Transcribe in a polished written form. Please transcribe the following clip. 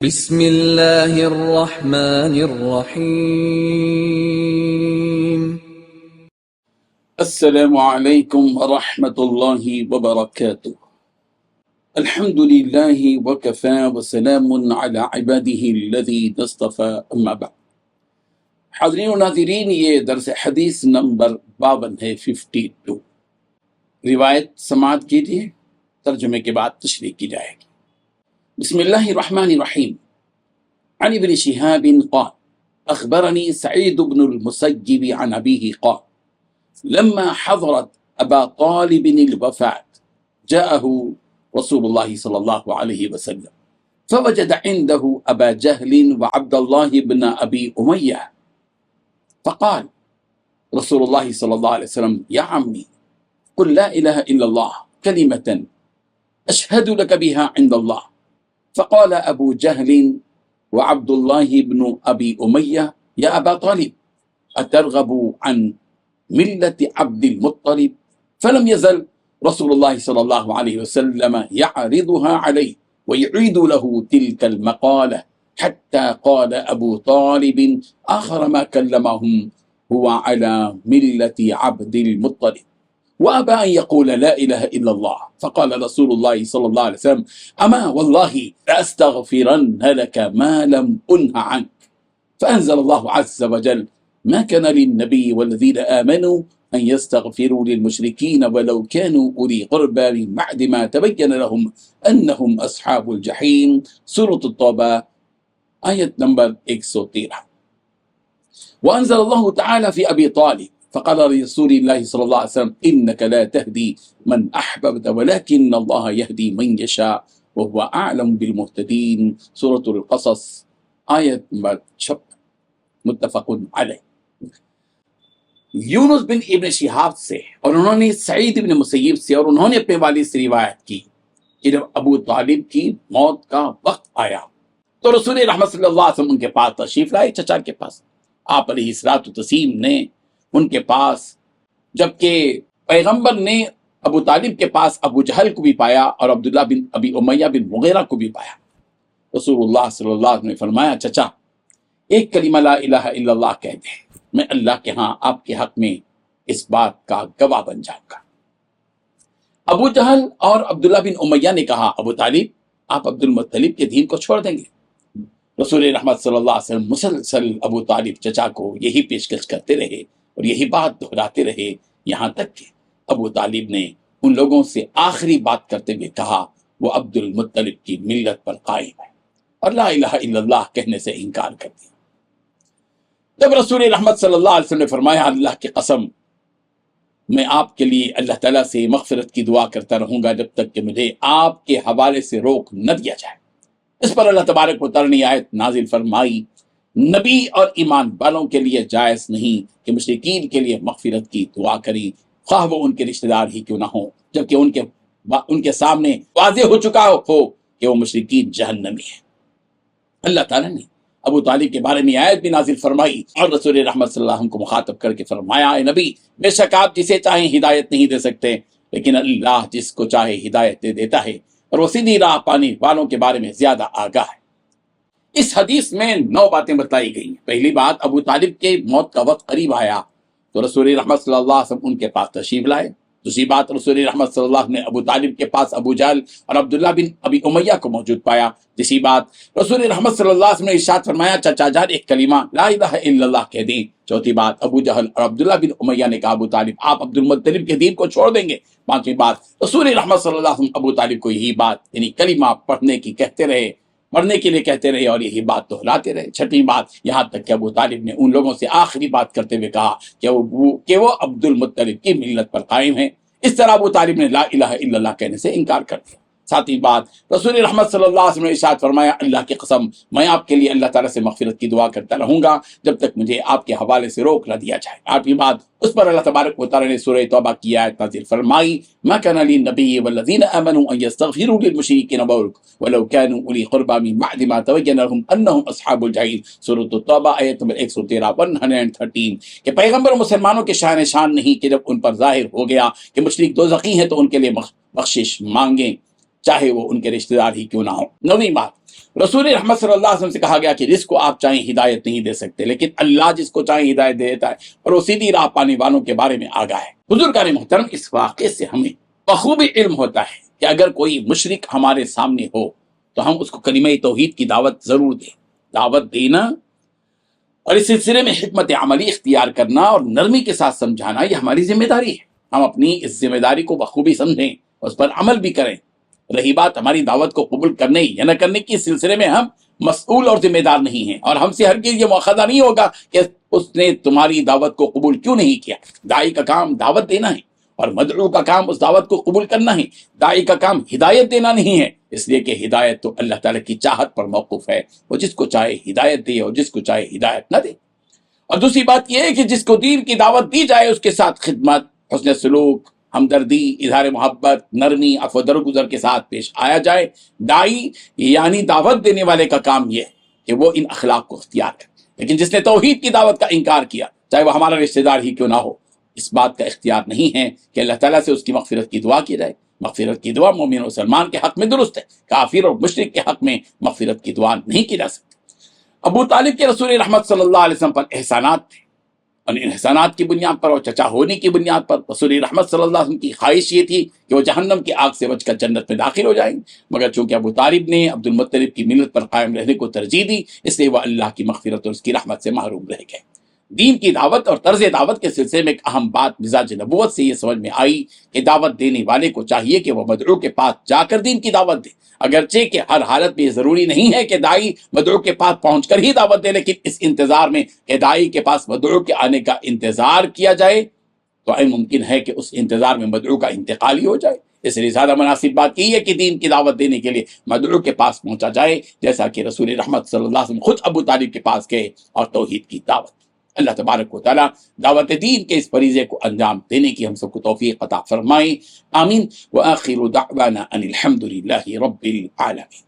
بسم اللہ الرحمن الرحیم۔ السلام علیکم ورحمۃ اللہ وبرکاتہ۔ الحمد للہ وکفی وسلام علی عبادہ الذین اصطفی، اما بعد۔ حاضرین و ناظرین، یہ درس حدیث نمبر 52 ہے، 52۔ روایت سماعت کیجیے، ترجمے کے بعد تشریح کی جائے گی۔ بسم اللہ الرحمن الرحیم۔ عن ابن شهاب قال اخبرني سعيد بن المسيب عن ابيه قال لما حضرت ابا طالب الوفاة جاءه رسول الله صلى الله عليه وسلم فوجد عنده ابا جهل وعبد الله بن ابي اميه فقال رسول الله صلى الله عليه وسلم يا عمي قل لا اله الا الله كلمة اشهد لك بها عند الله فقال ابو جهل وعبد الله بن أبي أمية يا أبا طالب أترغب عن ملة عبد المطلب؟ فلم يزل رسول الله صلى الله عليه وسلم يعرضها عليه ويعيد له تلك المقالة حتى قال أبو طالب آخر ما كلمهم هو على ملة عبد المطلب وأبى أن يقول لا إله إلا الله. فقال رسول الله صلى الله عليه وسلم أما والله لأستغفرن لك ما لم أنه عنك. فأنزل الله عز وجل ما كان للنبي والذين آمنوا أن يستغفروا للمشركين ولو كانوا أولي قربى من بعد ما تبين لهم أنهم أصحاب الجحيم. سورة التوبة آية نمبر 113۔ وأنزل الله تعالى في أبي طالب فقال رسول الله صلى الله عليه وسلم إنك لا تهدي من أحببت ولكن الله يهدي من يشاء وهو أعلم بالمهتدين. سورة القصص آیت نمبر 56، متفق علیہ۔ یونس بن ابن شہاب سے، اور انہوں نے سعید بن مسیب سے، اور انہوں نے اپنے والد سے روایت کی کہ جب ابو طالب کی موت کا وقت آیا تو رسول رحمت صلی اللہ علیہ وسلم ان کے پاس تشریف لائے، چچا کے پاس۔ آپ علیہ الصلوۃ والتسلیم نے ان کے پاس، جبکہ پیغمبر نے ابو طالب کے پاس ابو جہل کو بھی پایا اور عبداللہ بن ابی امیہ بن مغیرہ کو بھی پایا۔ رسول اللہ صلی اللہ علیہ وسلم نے فرمایا چچا ایک کلمہ لا الہ الا اللہ کہہ دے، میں اللہ کے ہاں آپ کے حق میں اس بات کا گواہ بن جاؤں گا۔ ابو جہل اور عبداللہ بن امیہ نے کہا ابو طالب آپ عبد المطلب کے دین کو چھوڑ دیں گے؟ رسول رحمت صلی اللہ علیہ وسلم مسلسل ابو طالب چچا کو یہی پیشکش کرتے رہے اور یہی بات دہراتے رہے، یہاں تک کہ ابو طالب نے ان لوگوں سے آخری بات کرتے ہوئے کہا وہ عبد المطلب کی ملت پر قائم ہے، اور لا الہ الا اللہ کہنے سے انکار کر دیا۔ جب رسول رحمت صلی اللہ علیہ وسلم نے فرمایا اللہ کی قسم میں آپ کے لیے اللہ تعالیٰ سے مغفرت کی دعا کرتا رہوں گا جب تک کہ مجھے آپ کے حوالے سے روک نہ دیا جائے، اس پر اللہ تبارک و تعالیٰ نے آیت نازل فرمائی نبی اور ایمان والوں کے لیے جائز نہیں کہ مشرکین کے لیے مغفرت کی دعا کریں، خواہ وہ ان کے رشتہ دار ہی کیوں نہ ہوں، جبکہ ان کے سامنے واضح ہو چکا ہو کہ وہ مشرکین جہنمی ہیں۔ اللہ تعالیٰ نے ابو طالب کے بارے میں آیت بھی نازل فرمائی اور رسول رحمت صلی اللہ علیہ وسلم کو مخاطب کر کے فرمایا اے نبی بے شک آپ جسے چاہیں ہدایت نہیں دے سکتے، لیکن اللہ جس کو چاہے ہدایت دے دیتا ہے اور وہ سیدھی راہ پانے والوں کے بارے میں زیادہ آگاہ ہے۔ اس حدیث میں 9 باتیں بتائی گئی۔ پہلی بات، ابو طالب کے موت کا وقت قریب آیا تو رسول رحمت صلی اللہ علیہ وسلم ان کے پاس تشریف لائے۔ دوسری بات، رسول رحمت صلی اللہ علیہ وسلم نے ابو طالب کے پاس ابو جہل اور عبداللہ بن ابی امیہ کو موجود پایا۔ تیسری بات، رسول رحمت صلی اللہ علیہ وسلم نے ارشاد فرمایا چچا جان ایک کلمہ لا الہ الا اللہ کہہ دیں۔ چوتھی بات، ابو جہل اور عبداللہ بن امیہ نے کہا ابو طالب آپ عبد المطلب کے دین کو چھوڑ دیں گے۔ پانچویں بات، رسول رحمت صلی اللہ علیہ وسلم ابو طالب کو یہی بات یعنی کلمہ پڑھنے کی کہتے رہے، مرنے کے لیے کہتے رہے اور یہی بات دہراتے رہے۔ چھٹی بات، یہاں تک کہ ابو طالب نے ان لوگوں سے آخری بات کرتے ہوئے کہا کہ وہ عبد المطلب کی ملت پر قائم ہیں۔ اس طرح ابو طالب نے لا الہ الا اللہ کہنے سے انکار کر دیا۔ ساتویں بات، رسول رحمت صلی اللہ علیہ وسلم نے ارشاد فرمایا اللہ کی قسم میں آپ کے لیے اللہ تعالیٰ سے مغفرت کی دعا کرتا رہوں گا جب تک مجھے آپ کے حوالے سے روک نہ دیا جائے۔ آٹھویں بات، اس پر اللہ تبارک و تعالیٰ نے سورہ توبہ کی آیت نازل فرمائی ما كان للنبي والذين آمنوا أن يستغفروا للمشركين ولو كانوا أولي قربى من بعد ما تبين لهم أنهم أصحاب الجحيم۔ سورۃ التوبہ آیت نمبر 113 113 کہ پیغمبر مسلمانوں کے شان نہیں کہ جب ان پر ظاہر ہو گیا کہ مشرک دوزخی ہیں تو ان کے لیے بخشش مانگیں چاہے وہ ان کے رشتہ دار ہی کیوں نہ ہو۔ نویں بات، رسول رحمت صلی اللہ علیہ وسلم سے کہا گیا کہ جس کو آپ چاہیں ہدایت نہیں دے سکتے، لیکن اللہ جس کو چاہیں ہدایت دے دیتا ہے، اور وہ سیدھی راہ پانے والوں کے بارے میں آگاہ ہے۔ بزرگان محترم، اس واقعے سے ہمیں بخوبی علم ہوتا ہے کہ اگر کوئی مشرک ہمارے سامنے ہو تو ہم اس کو کلمہ توحید کی دعوت ضرور دیں۔ دعوت دینا اور اس سلسلے میں حکمت عملی اختیار کرنا اور نرمی کے ساتھ سمجھانا، یہ ہماری ذمہ داری ہے۔ ہم اپنی اس ذمہ داری کو بخوبی سمجھیں، اس پر عمل بھی کریں۔ رہی بات ہماری دعوت کو قبول کرنے یا نہ کرنے کی، اس سلسلے میں ہم مسئول اور ذمہ دار نہیں ہیں، اور ہم سے ہرگز یہ مواخذہ نہیں ہوگا کہ اس نے تمہاری دعوت کو قبول کیوں نہیں کیا۔ داعی کا کام دعوت دینا ہے، اور مدعو کا کام اس دعوت کو قبول کرنا ہے۔ داعی کا کام ہدایت دینا نہیں ہے، اس لیے کہ ہدایت تو اللہ تعالیٰ کی چاہت پر موقوف ہے، وہ جس کو چاہے ہدایت دے اور جس کو چاہے ہدایت نہ دے۔ اور دوسری بات یہ ہے کہ جس کو دین کی دعوت دی جائے اس کے ساتھ خدمت، حسن سلوک، ہمدردی، اظہار محبت، نرمی، عفو و درگزر کے ساتھ پیش آیا جائے۔ داعی یعنی دعوت دینے والے کا کام یہ ہے کہ وہ ان اخلاق کو اختیار کرے۔ لیکن جس نے توحید کی دعوت کا انکار کیا، چاہے وہ ہمارا رشتہ دار ہی کیوں نہ ہو، اس بات کا اختیار نہیں ہے کہ اللہ تعالیٰ سے اس کی مغفرت کی دعا کی جائے۔ مغفرت کی دعا مومن و مسلمان کے حق میں درست ہے، کافر اور مشرک کے حق میں مغفرت کی دعا نہیں کی جا سکتی۔ ابو طالب کے رسول رحمت صلی اللہ علیہ وسلم پر احسانات تھے، اور ان احسانات کی بنیاد پر اور چچا ہونے کی بنیاد پر رسول رحمت صلی اللہ علیہ وسلم کی خواہش یہ تھی کہ وہ جہنم کی آگ سے بچ کر جنت میں داخل ہو جائیں، مگر چونکہ ابو طالب نے عبد المطلب کی ملت پر قائم رہنے کو ترجیح دی، اس لیے وہ اللہ کی مغفرت اور اس کی رحمت سے محروم رہ گئے۔ دین کی دعوت اور طرز دعوت کے سلسلے میں ایک اہم بات مزاج نبوت سے یہ سمجھ میں آئی کہ دعوت دینے والے کو چاہیے کہ وہ مدعو کے پاس جا کر دین کی دعوت دے، اگرچہ کہ ہر حالت میں یہ ضروری نہیں ہے کہ داعی مدعو کے پاس پہنچ کر ہی دعوت دے، لیکن اس انتظار میں کہ داعی کے پاس مدعو کے آنے کا انتظار کیا جائے تو ممکن ہے کہ اس انتظار میں مدعو کا انتقال ہی ہو جائے۔ اس لیے زیادہ مناسب بات یہی ہے کہ دین کی دعوت دینے کے لیے مدعو کے پاس پہنچا جائے، جیسا کہ رسول رحمت صلی اللہ علیہ وسلم خود ابو طالب کے پاس گئے اور توحید کی دعوت۔ اللہ تبارک و تعالیٰ دعوت دین کے اس فریضے کو انجام دینے کی ہم سب کو توفیق عطا فرمائے، آمین۔ وآخر دعوانا ان الحمد للہ رب العالمین۔